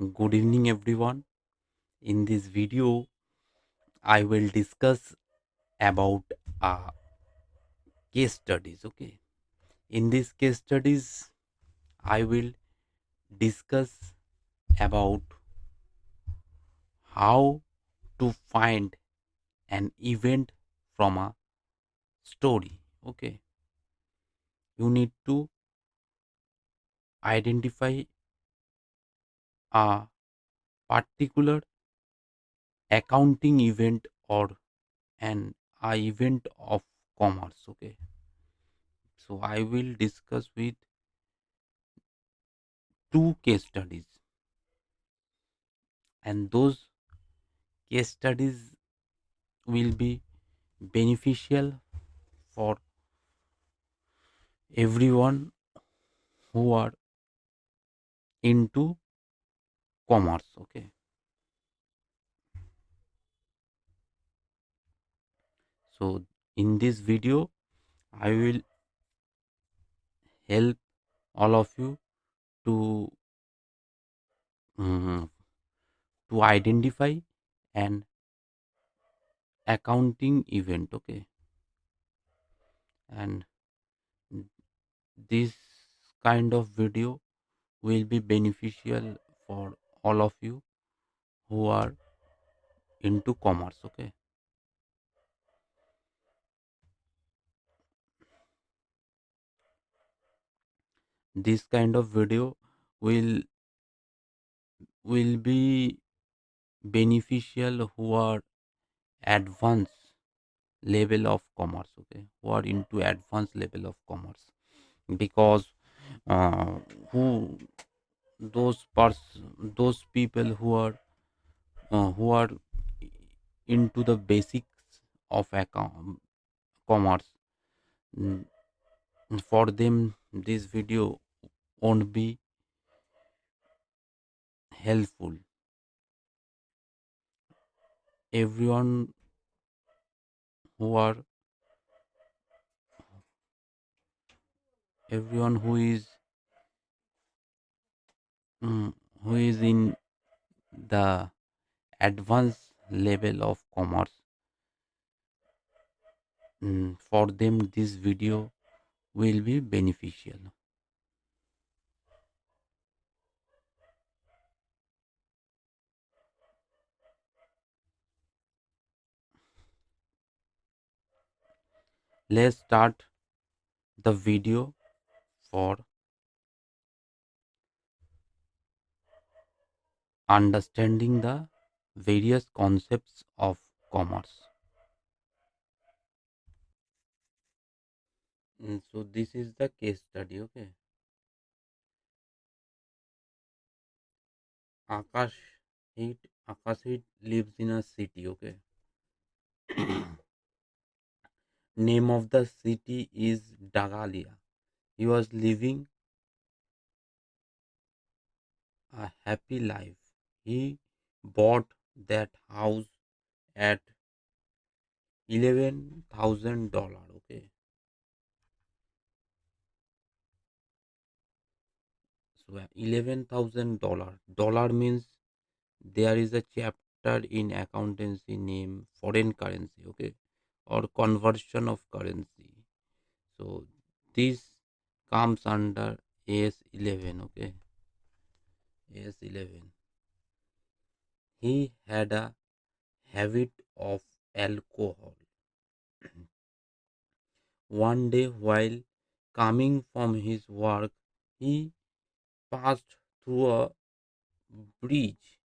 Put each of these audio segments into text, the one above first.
Good evening, everyone. In this video, I will discuss about uh, case studies. Okay. In these case studies, I will discuss about how to find an event from a story. Okay. You need to identify a particular accounting event or an event of commerce. Okay. So I will discuss with two case studies, and those case studies will be beneficial for everyone who are into commerce. Okay. So in this video, I will help all of you to mm, to identify an accounting event. Okay. And this kind of video will be beneficial for all of you who are into commerce. Okay. This kind of video will be beneficial who are advanced level of commerce. Okay, who are into advanced level of commerce, because uh, who those people who are into the basics of account commerce, mm, for them this video won't be helpful. Everyone who are everyone who is in the advanced level of commerce, for them this video will be beneficial. Let's start the video for understanding the various concepts of commerce. So this is the case study. Okay. Akash Akash lives in a city. Okay. Name of the city is Dagalia. He was living a happy life. He bought that house at $11,000. Okay. So $11,000. Dollar means there is a chapter in accountancy name foreign currency. Okay. Or conversion of currency. So this comes under AS11. Okay. AS11. He had a habit of alcohol. One day while coming from his work, he passed through a bridge.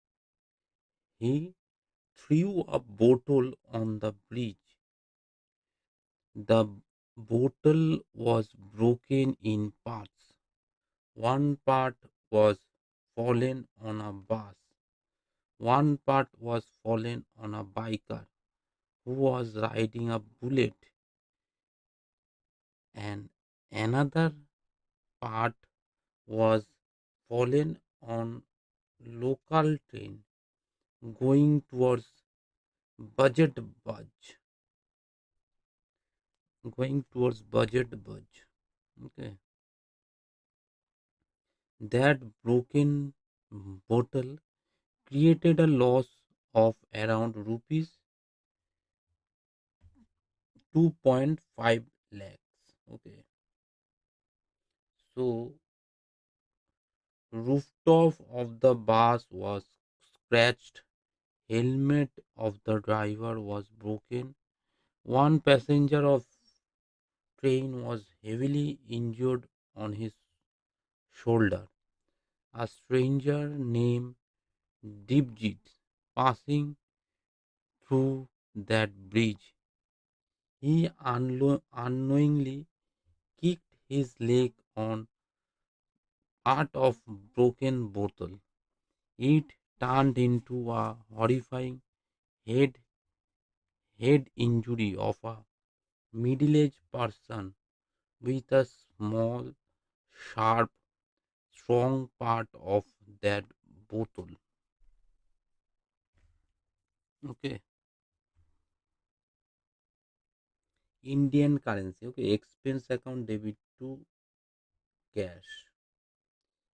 He threw a bottle on the bridge. The bottle was broken in parts. One part was fallen on a bus. One part was fallen on a biker who was riding a bullet, and another part was fallen on local train going towards budget budge budget budge. Okay. That broken bottle created a loss of around rupees 2.5 lakhs. Okay, so rooftop of the bus was scratched, helmet of the driver was broken, one passenger of train was heavily injured on his shoulder. A stranger named Dipjit passing through that bridge. He unknowingly kicked his leg on part of broken bottle. It turned into a horrifying head head injury of a middle-aged person with a small, sharp, strong part of that bottle. Okay, Indian currency. Okay, expense account debit to cash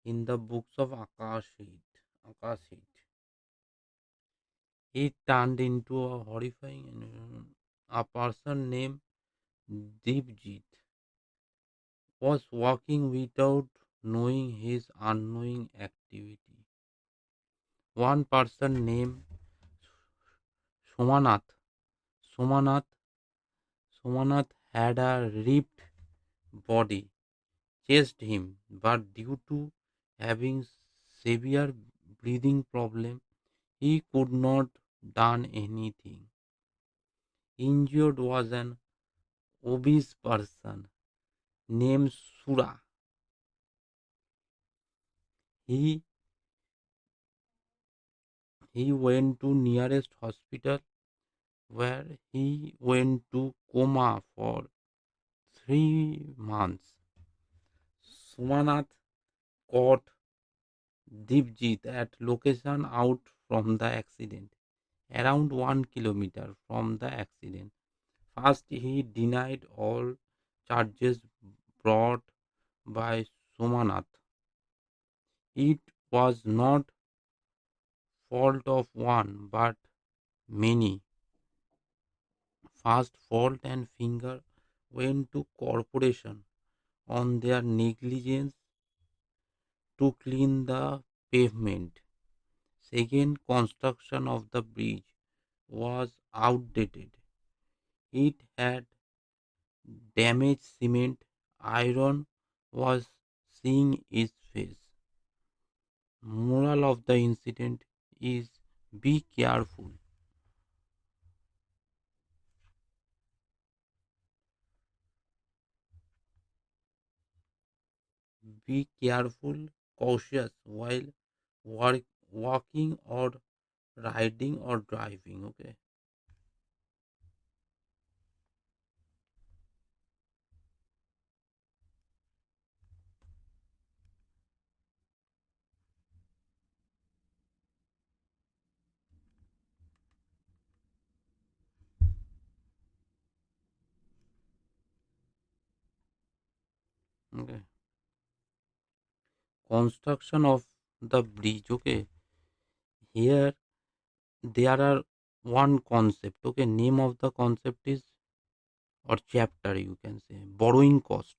in the books of Akashit. It turned into a horrifying. A person named Deepjit was walking without knowing his unknowing activity. One person named Somanath. Somanath. Somanath had a ripped body, chased him, but due to having severe breathing problem, he could not done anything. Injured was an obese person named Sura. He he went to nearest hospital where he went to coma for 3 months. Sumanath caught Dipjit at location out from the accident, around 1 kilometer from the accident. First, he denied all charges brought by Somanath. It was not fault of one, but many. First, fault and finger went to corporation on their negligence to clean the pavement. Second, construction of the bridge was outdated. It had damaged cement. Iron was seeing its face. Moral of the incident is be careful. Be careful, cautious while walking or riding or driving. Okay. Okay. Construction of the bridge. Okay. Here there are one concept. Okay. Name of the concept is or chapter you can say borrowing cost.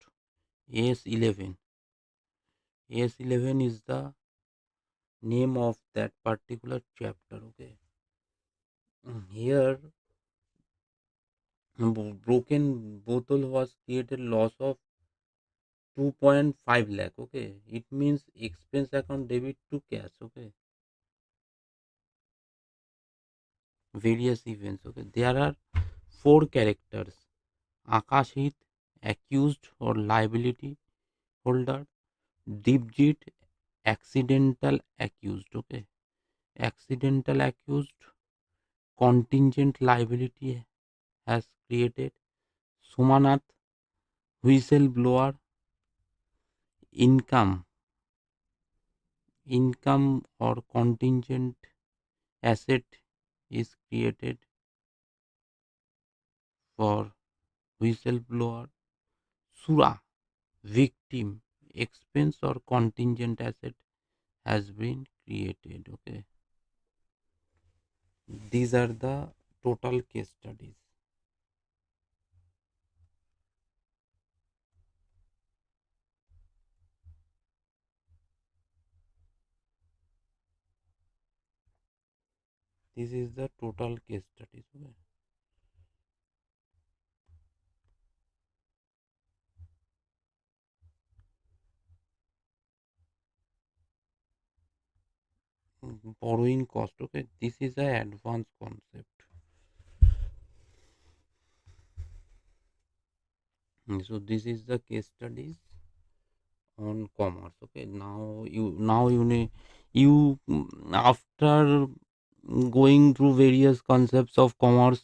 S11. S11 is the name of that particular chapter. Okay. Here broken bottle was created loss of 2.5 lakh. Okay, it means expense account debit to cash. Okay, various events. Okay, there are four characters: Akashit, accused or liability holder; Dipjit, accidental accused. Okay, accidental accused, contingent liability has created; Sumanath, whistleblower; income, income or contingent asset is created for whistleblower; Sura, victim, expense or contingent asset has been created. Okay, these are the total case studies. This is the total case studies. Okay. Borrowing cost. Okay, this is a advanced concept. So this is the case studies on commerce. Okay, now you need you after going through various concepts of commerce,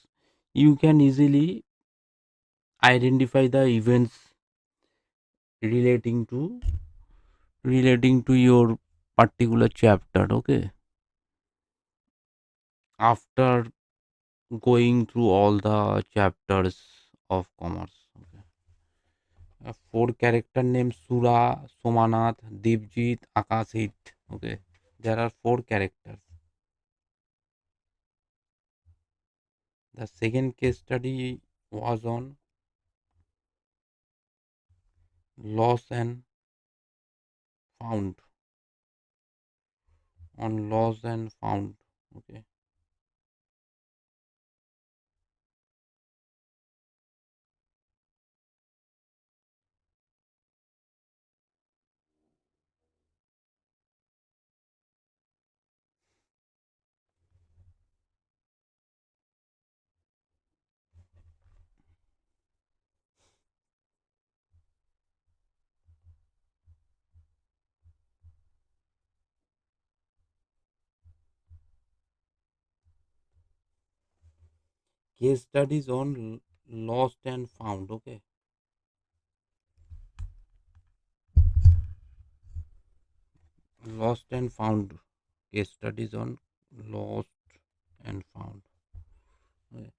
you can easily identify the events relating to your particular chapter. Okay, after going through all the chapters of commerce. Okay. Four character names: Sura, Somanath, Dipjit, Akashit. Okay, there are four characters. The second case study was loss and found. On loss and found. Okay. Case studies on lost and found. Okay. Lost and found. Case studies on lost and found. Okay.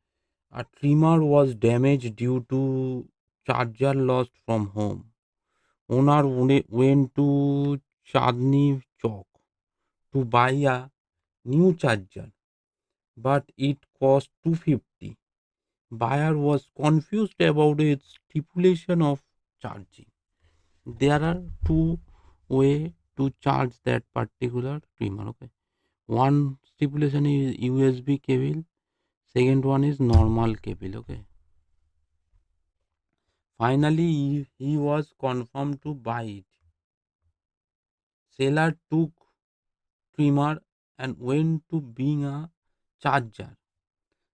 A trimmer was damaged due to charger lost from home. Owner went to Chandni Chowk to buy a new charger, but it cost 250. Buyer was confused about its stipulation of charging. There are two way to charge that particular trimmer. Okay, one stipulation is USB cable, second one is normal cable. Okay, finally he was confirmed to buy it. Seller took trimmer and went to being a charger,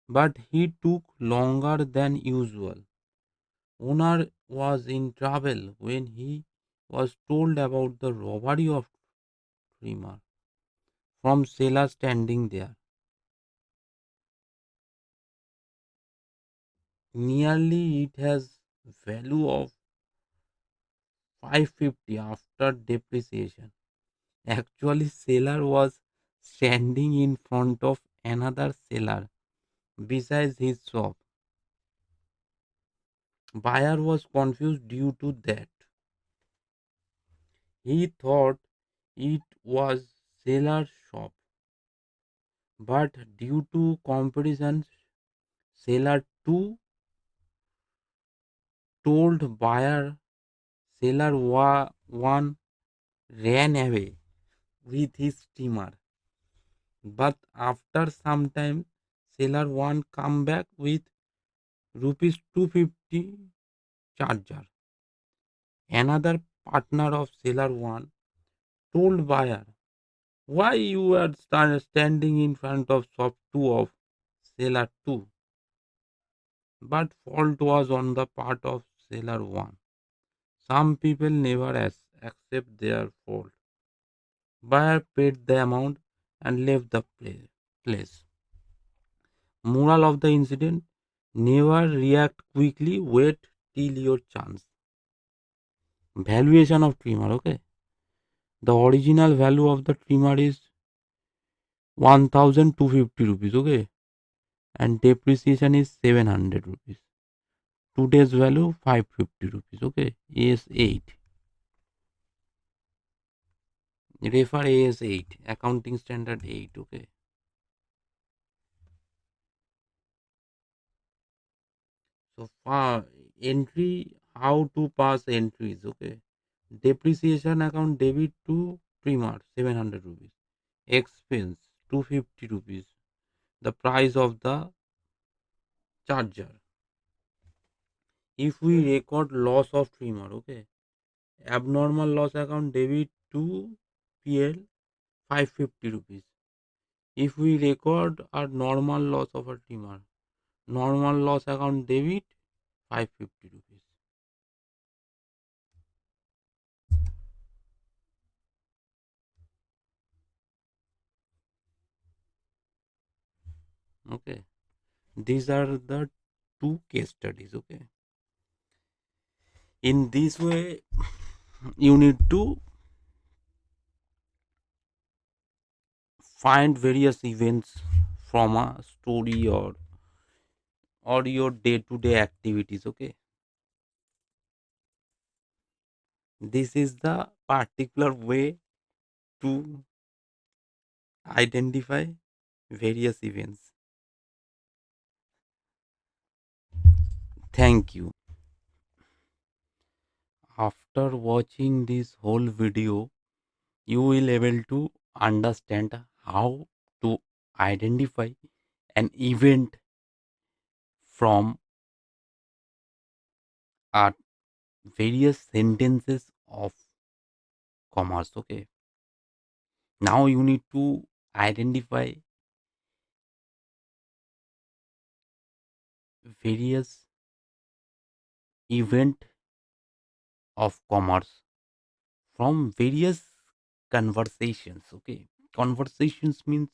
but he took longer than usual. Owner was in trouble when he was told about the robbery of trimmer from seller standing there. Nearly it has value of 550 after depreciation. Actually, seller was standing in front of another seller besides his shop. Buyer was confused due to that. He thought it was seller's shop, but due to competition, seller too told buyer. Seller one ran away with his steamer, but after some time, seller one come back with rupees 250 charger. Another partner of seller one told buyer, why you are standing in front of shop 2 of seller 2? But fault was on the part of seller 1. Some people never accept their fault. Buyer paid the amount and left the place. Moral of the incident: never react quickly, wait till your chance. Valuation of trimmer. Okay, the original value of the trimmer is 1250 rupees. Okay, and depreciation is 700 rupees. Today's value 550 rupees. Okay, S8. Refer AS8, Accounting Standard 8. Okay. So far, entry, how to pass entries. Okay. Depreciation account debit to Primark 700 rupees. Expense 250 rupees. The price of the charger. If we record loss of trimmer, okay. Abnormal loss account debit to PL 550 rupees. If we record a normal loss of a trimmer, normal loss account debit 550 rupees. Okay. These are the two case studies. Okay. In this way, you need to find various events from a story or your day-to-day activities. Okay. This is the particular way to identify various events. Thank you. After watching this whole video, you will able to understand how to identify an event from a various sentences of commerce. Okay. Now you need to identify various event of commerce from various conversations. Okay. Conversations means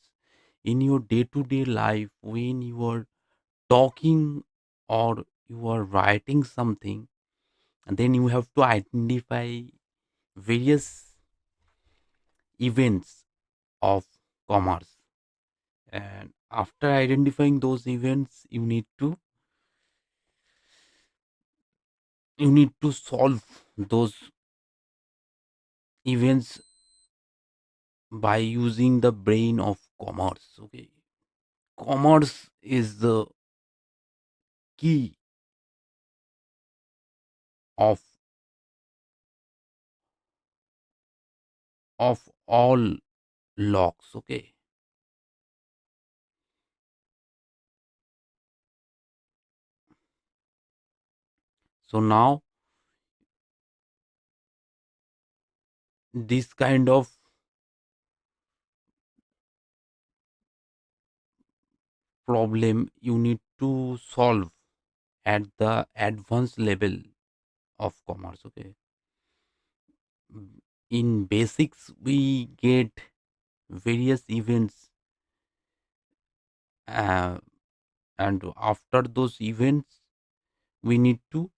in your day-to-day life when you are talking or you are writing something, and then you have to identify various events of commerce, and after identifying those events you need to solve those events by using the brain of commerce. Okay. Commerce is the key of all locks. Okay. So now this kind of problem you need to solve at the advanced level of commerce. Okay. In basics we get various events, uh, and after those events we need to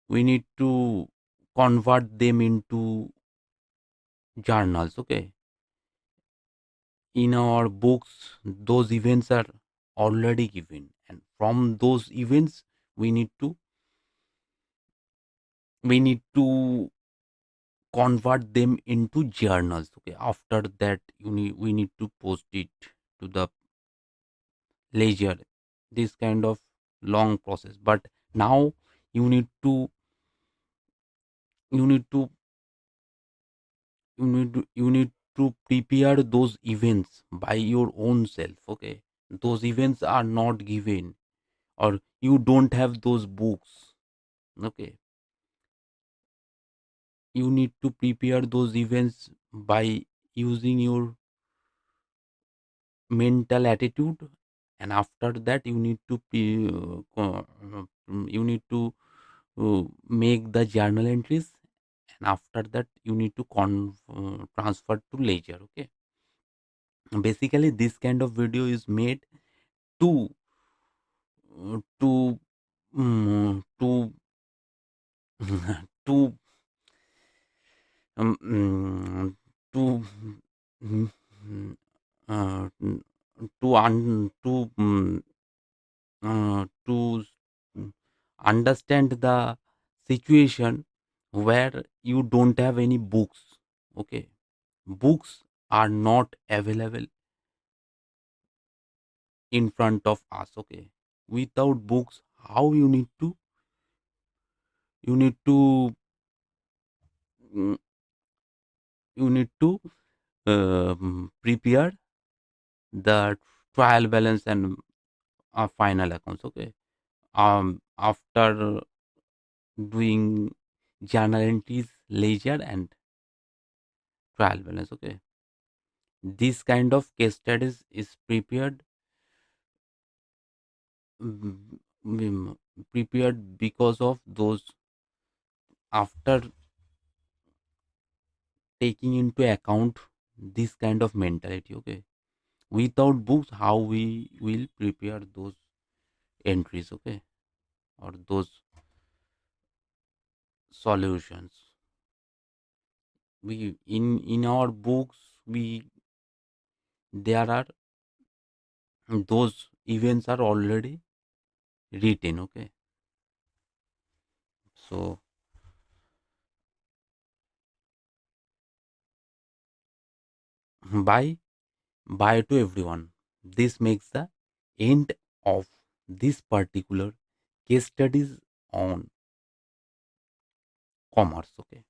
we need to convert them into journals. Okay. In our books those events are already given, and from those events we need to we need to convert them into journals. Okay. After that we need to post it to the ledger. This kind of long process, but now you need to you need to you need to prepare those events by your own self. Okay. Those events are not given, or you don't have those books. Okay. You need to prepare those events by using your mental attitude, and after that you need to you need to make the journal entries, and after that you need to transfer to ledger. Okay. Basically this kind of video is made to to to to to mm, mm, uh, mm, to understand the situation where you don't have any books. Okay. Books are not available in front of us. Okay, without books, how you need to mm, you need to prepare the trial balance and final accounts. Okay, after doing journal entries, ledger, and trial balance. Okay, this kind of case studies is mm, prepared because of those, after taking into account this kind of mentality. Okay, without books, how we will prepare those entries? Okay, or those solutions. We in our books, we there are those events are already written. Okay, so bye bye to everyone. This makes the end of this particular case studies on commerce. Okay.